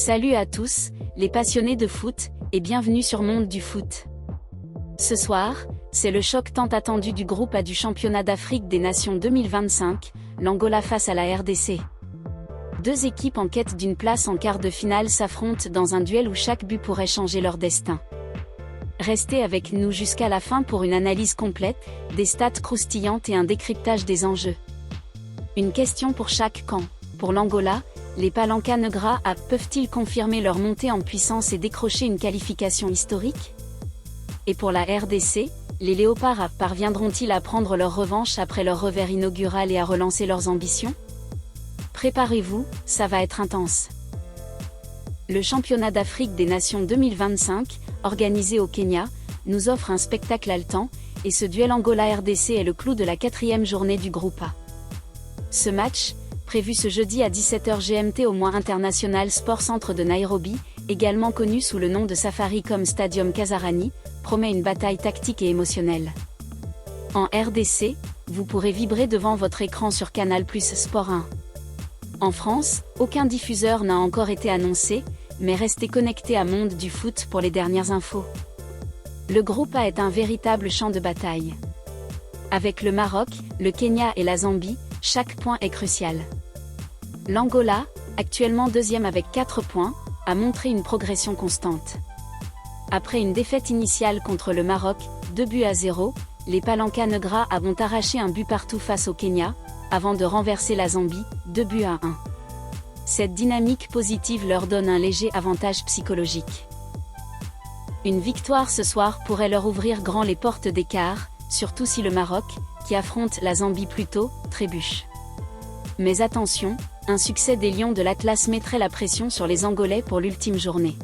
Salut à tous, les passionnés de foot, et bienvenue sur Monde du Foot. Ce soir, c'est le choc tant attendu du groupe A du championnat d'Afrique des Nations 2025, l'Angola face à la RDC. Deux équipes en quête d'une place en quart de finale s'affrontent dans un duel où chaque but pourrait changer leur destin. Restez avec nous jusqu'à la fin pour une analyse complète, des stats croustillantes et un décryptage des enjeux. Une question pour chaque camp. Pour l'Angola, les Palancas Negras peuvent-ils confirmer leur montée en puissance et décrocher une qualification historique? Et pour la RDC, les Léopards parviendront-ils à prendre leur revanche après leur revers inaugural et à relancer leurs ambitions? Préparez-vous, ça va être intense. Le championnat d'Afrique des Nations 2025, organisé au Kenya, nous offre un spectacle haletant, et ce duel Angola-RDC est le clou de la 4e journée du groupe A. Ce match, prévu ce jeudi à 17h GMT au Moi International Sport Centre de Nairobi, également connu sous le nom de Safaricom Stadium Kasarani, promet une bataille tactique et émotionnelle. En RDC, vous pourrez vibrer devant votre écran sur Canal+ Sport 1. En France, aucun diffuseur n'a encore été annoncé, mais restez connectés à Monde du Foot pour les dernières infos. Le groupe A est un véritable champ de bataille. Avec le Maroc, le Kenya et la Zambie, chaque point est crucial. L'Angola, actuellement deuxième avec 4 points, a montré une progression constante. Après une défaite initiale contre le Maroc, 2-0, les Palancas Negras ont arraché un but partout face au Kenya, avant de renverser la Zambie, 2-1. Cette dynamique positive leur donne un léger avantage psychologique. Une victoire ce soir pourrait leur ouvrir grand les portes d'écart, surtout si le Maroc, qui affronte la Zambie plus tôt, trébuche. Mais attention, un succès des Lions de l'Atlas mettrait la pression sur les Angolais pour l'ultime journée.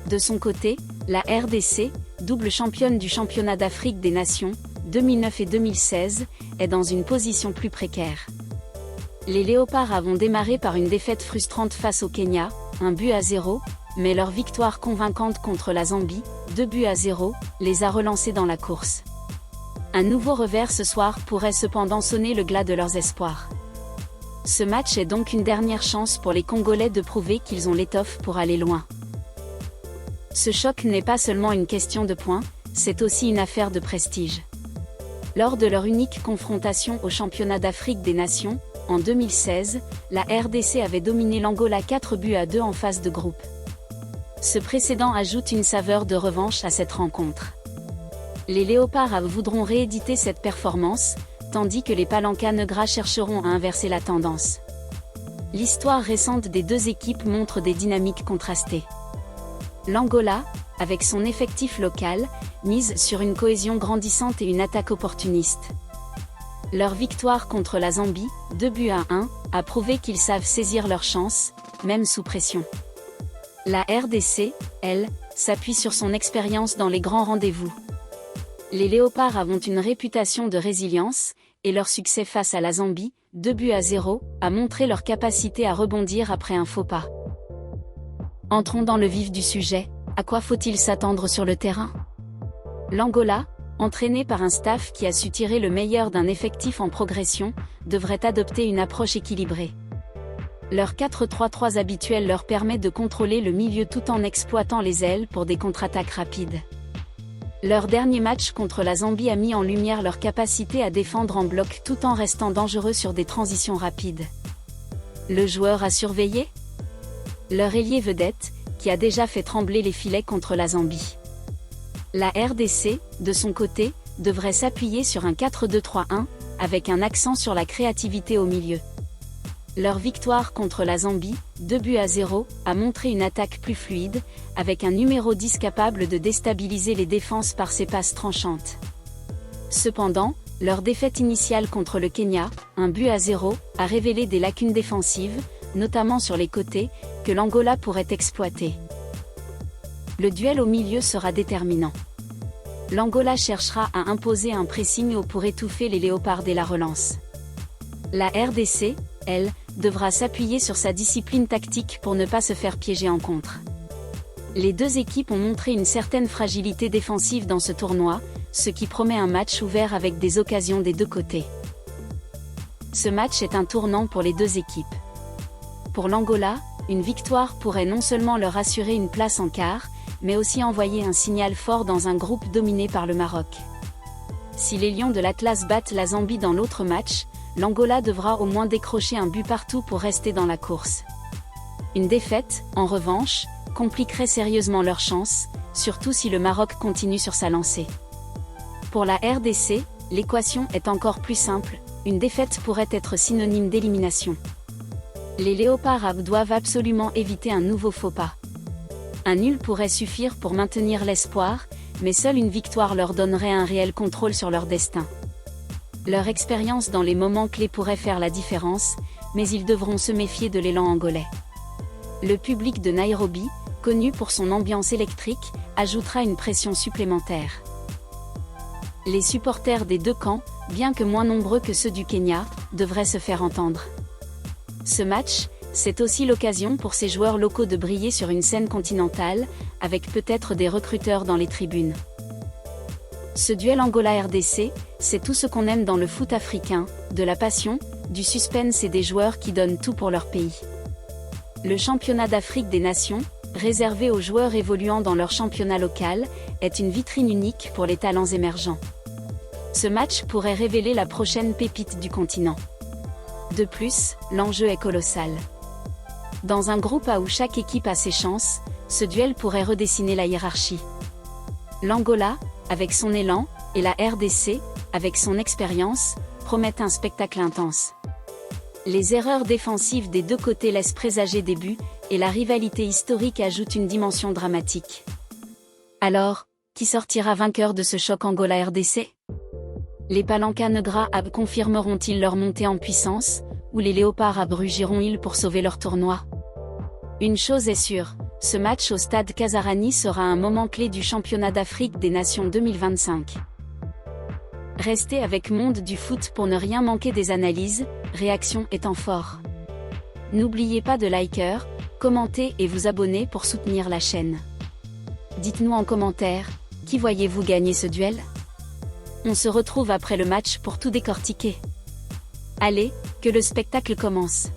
De son côté, la RDC, double championne du championnat d'Afrique des Nations, 2009 et 2016, est dans une position plus précaire. Les Léopards ont démarré par une défaite frustrante face au Kenya, 1-0, mais leur victoire convaincante contre la Zambie, 2-0, les a relancés dans la course. Un nouveau revers ce soir pourrait cependant sonner le glas de leurs espoirs. Ce match est donc une dernière chance pour les Congolais de prouver qu'ils ont l'étoffe pour aller loin. Ce choc n'est pas seulement une question de points, c'est aussi une affaire de prestige. Lors de leur unique confrontation au championnat d'Afrique des Nations, en 2016, la RDC avait dominé l'Angola 4-2 en phase de groupe. Ce précédent ajoute une saveur de revanche à cette rencontre. Les Léopards voudront rééditer cette performance, tandis que les Palancas Negras chercheront à inverser la tendance. L'histoire récente des deux équipes montre des dynamiques contrastées. L'Angola, avec son effectif local, mise sur une cohésion grandissante et une attaque opportuniste. Leur victoire contre la Zambie, 2-1, a prouvé qu'ils savent saisir leur chance, même sous pression. La RDC, elle, s'appuie sur son expérience dans les grands rendez-vous. Les Léopards ont une réputation de résilience, et leur succès face à la Zambie, 2-0, a montré leur capacité à rebondir après un faux pas. Entrons dans le vif du sujet, à quoi faut-il s'attendre sur le terrain? L'Angola, entraîné par un staff qui a su tirer le meilleur d'un effectif en progression, devrait adopter une approche équilibrée. Leur 4-3-3 habituel leur permet de contrôler le milieu tout en exploitant les ailes pour des contre-attaques rapides. Leur dernier match contre la Zambie a mis en lumière leur capacité à défendre en bloc tout en restant dangereux sur des transitions rapides. Le joueur à surveiller? Leur ailier vedette, qui a déjà fait trembler les filets contre la Zambie. La RDC, de son côté, devrait s'appuyer sur un 4-2-3-1, avec un accent sur la créativité au milieu. Leur victoire contre la Zambie, 2-0, a montré une attaque plus fluide, avec un numéro 10 capable de déstabiliser les défenses par ses passes tranchantes. Cependant, leur défaite initiale contre le Kenya, 1-0, a révélé des lacunes défensives, notamment sur les côtés, que l'Angola pourrait exploiter. Le duel au milieu sera déterminant. L'Angola cherchera à imposer un pressing pour étouffer les Léopards dès la relance. La RDC, elle, devra s'appuyer sur sa discipline tactique pour ne pas se faire piéger en contre. Les deux équipes ont montré une certaine fragilité défensive dans ce tournoi, ce qui promet un match ouvert avec des occasions des deux côtés. Ce match est un tournant pour les deux équipes. Pour l'Angola, une victoire pourrait non seulement leur assurer une place en quart, mais aussi envoyer un signal fort dans un groupe dominé par le Maroc. Si les Lions de l'Atlas battent la Zambie dans l'autre match, l'Angola devra au moins décrocher un but partout pour rester dans la course. Une défaite, en revanche, compliquerait sérieusement leurs chances, surtout si le Maroc continue sur sa lancée. Pour la RDC, l'équation est encore plus simple, une défaite pourrait être synonyme d'élimination. Les Léopards doivent absolument éviter un nouveau faux pas. Un nul pourrait suffire pour maintenir l'espoir, mais seule une victoire leur donnerait un réel contrôle sur leur destin. Leur expérience dans les moments clés pourrait faire la différence, mais ils devront se méfier de l'élan angolais. Le public de Nairobi, connu pour son ambiance électrique, ajoutera une pression supplémentaire. Les supporters des deux camps, bien que moins nombreux que ceux du Kenya, devraient se faire entendre. Ce match, c'est aussi l'occasion pour ces joueurs locaux de briller sur une scène continentale, avec peut-être des recruteurs dans les tribunes. Ce duel Angola-RDC, c'est tout ce qu'on aime dans le foot africain, de la passion, du suspense et des joueurs qui donnent tout pour leur pays. Le championnat d'Afrique des Nations, réservé aux joueurs évoluant dans leur championnat local, est une vitrine unique pour les talents émergents. Ce match pourrait révéler la prochaine pépite du continent. De plus, l'enjeu est colossal. Dans un groupe A où chaque équipe a ses chances, ce duel pourrait redessiner la hiérarchie. L'Angola, avec son élan, et la RDC, avec son expérience, promettent un spectacle intense. Les erreurs défensives des deux côtés laissent présager des buts, et la rivalité historique ajoute une dimension dramatique. Alors, qui sortira vainqueur de ce choc Angola-RDC ? Les Palancas Negra confirmeront-ils leur montée en puissance, ou les Léopards rugiront-ils pour sauver leur tournoi ? Une chose est sûre, ce match au stade Kasarani sera un moment clé du championnat d'Afrique des Nations 2025. Restez avec Monde du Foot pour ne rien manquer des analyses, réactions et temps forts. N'oubliez pas de liker, commenter et vous abonner pour soutenir la chaîne. Dites-nous en commentaire, qui voyez-vous gagner ce duel ? On se retrouve après le match pour tout décortiquer. Allez, que le spectacle commence.